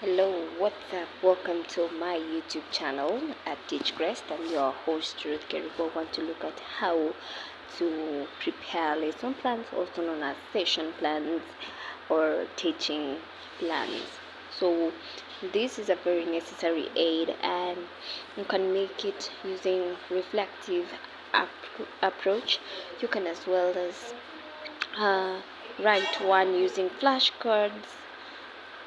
Hello, what's up? Welcome to my YouTube channel at Teach Crest. I'm your host Ruth Keribo. I want to look at how to prepare lesson plans, also known as session plans or teaching plans. So this is a very necessary aid, and you can make it using reflective approach. You can as well as write one using flashcards.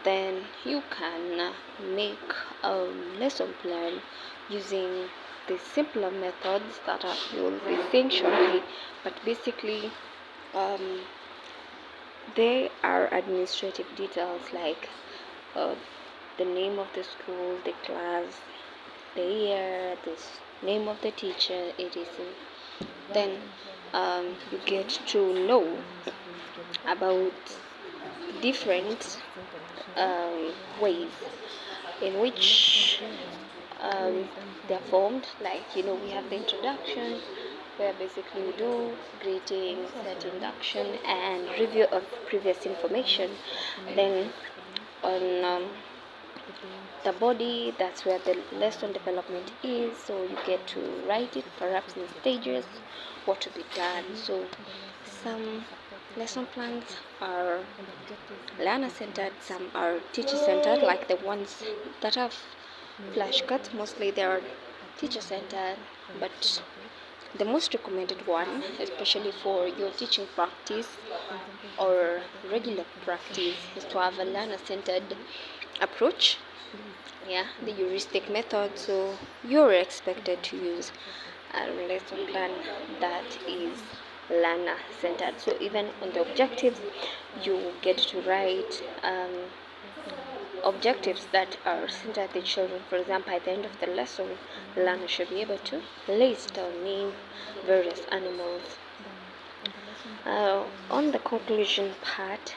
Then you can make a lesson plan using the simpler methods that you'll be seeing shortly. But basically, they are administrative details like uh, the name of the school, the class, the year, the name of the teacher, etc. Then you get to know about different ways in which they're formed. Like, we have the introduction, where basically we do greetings, set induction, and review of previous information. Then on the body, that's where the lesson development is. So you get to write it perhaps in stages, what to be done. So some lesson plans are learner-centered, some are teacher-centered, like the ones that have flashcards. Mostly they are teacher-centered, but the most recommended one, especially for your teaching practice or regular practice, is to have a learner-centered approach. The heuristic method. So you're expected to use a lesson plan that is learner centered. So even on the objectives, you get to write objectives that are centered at the children. For example, at the end of the lesson, the learner should be able to list or name various animals. On the conclusion part,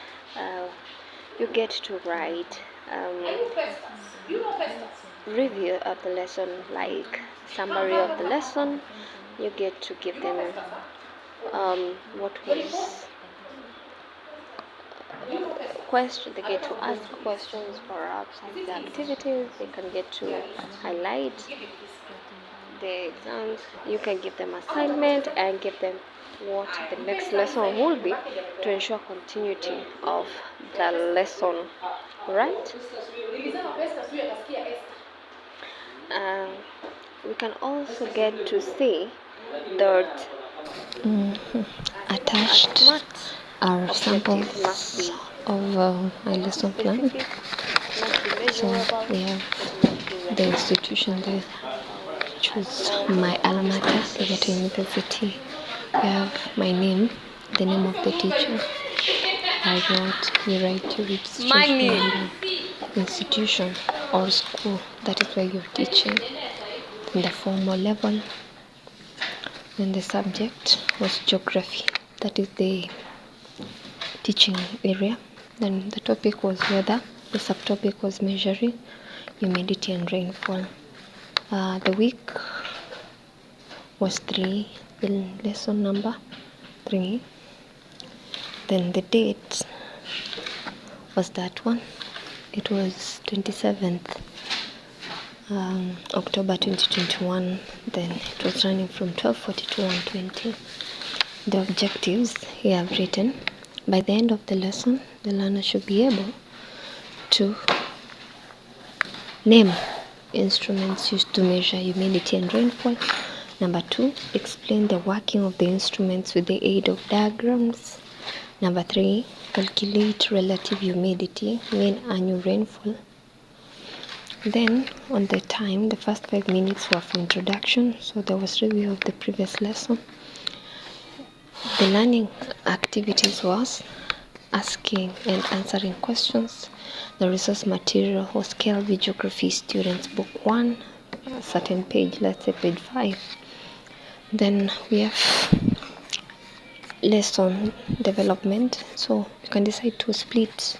you get to write review of the lesson, like summary of the lesson. You get to give them what was question. They get to ask questions, perhaps the activities. They can get to highlight the exams. You can give them assignment and give them what the next lesson will be to ensure continuity of the lesson, right? We can also get to see that attached are samples of my lesson plan. So we have the institution there, which was my alma mater, Segeta University. We have my name, the name of the teacher. You write your registration number, institution or school, that is where you're teaching, in the formal level. Then the subject was geography, that is the teaching area. Then the topic was weather, the subtopic was measuring humidity and rainfall. The week was 3, the lesson number 3. Then the date was that one. It was 27th October 2021. Then it was running from 12:40 to 1:20. The objectives here I've written. By the end of the lesson, the learner should be able to name instruments used to measure humidity and rainfall. Number 2, explain the working of the instruments with the aid of diagrams. Number 3, calculate relative humidity, mean annual rainfall. Then on the time, the first 5 minutes were for introduction, so there was review of the previous lesson. The learning activities was asking and answering questions. The resource material was KLV Geography Students Book 1, a certain page, let's say page 5. Then we have lesson development, so you can decide to split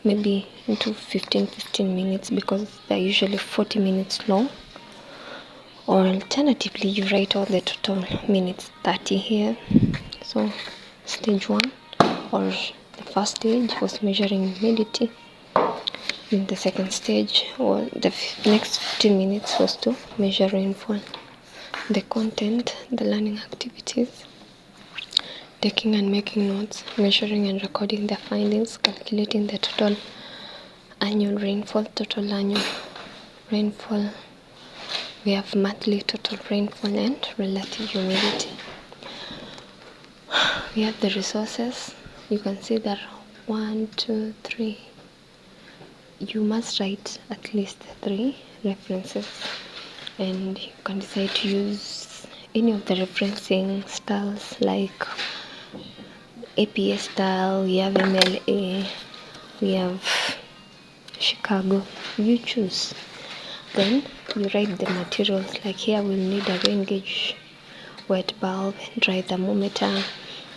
maybe into 15 minutes, because they're usually 40 minutes long, or alternatively you write all the total minutes 30 here. So stage 1, or the first stage, was measuring humidity. The second stage, or the next 15 minutes, was to measure rainfall, the content, the learning activities, taking and making notes, measuring and recording the findings, calculating the total annual rainfall, total annual rainfall. We have monthly total rainfall and relative humidity. We have the resources. You can see that 1, 2, 3. You must write at least 3 references, and you can decide to use any of the referencing styles like APA style. We have MLA, we have Chicago. You choose. Then you write the materials, like here we'll need a rain gauge, wet bulb, dry thermometer.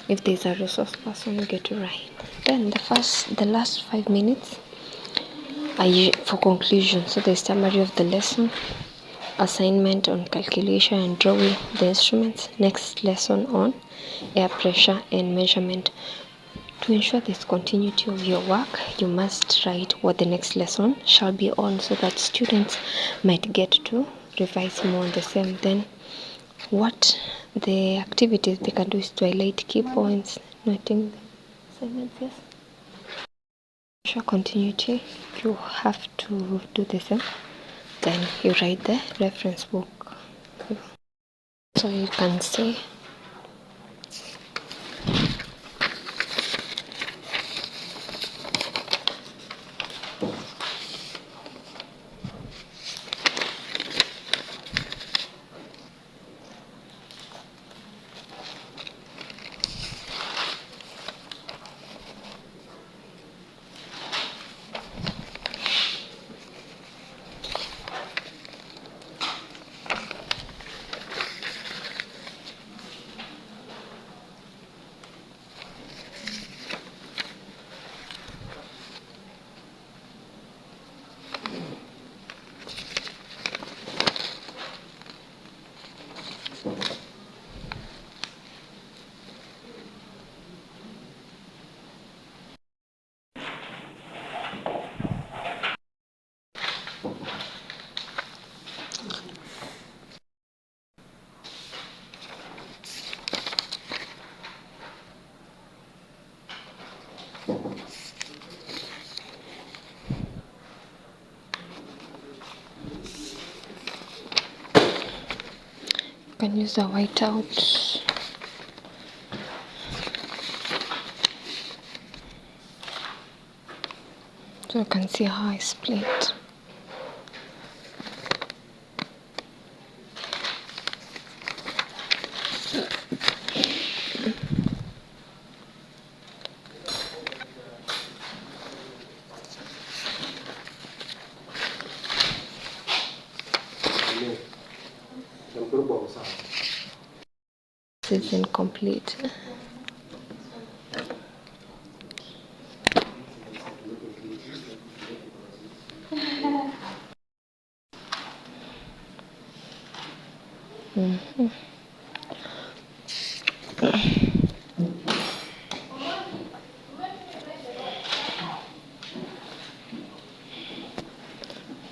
If there's a resource person, you get to write. Then the last 5 minutes are for conclusion. So the summary of the lesson, assignment on calculation and drawing the instruments, next lesson on air pressure and measurement. To ensure this continuity of your work, you must write what the next lesson shall be on, so that students might get to revise more on the same. Then what the activities they can do is to highlight key points, noting the assignments. Yes. Ensure continuity, you have to do the same. Then you write the reference book. So you can see you can use a whiteout. So you can see how I split. This is incomplete.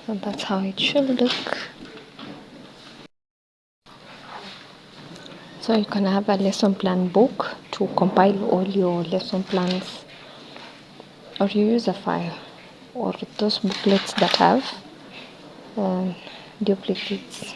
So that's how it should look. So you can have a lesson plan book to compile all your lesson plans, or you use a file, or those booklets that have duplicates.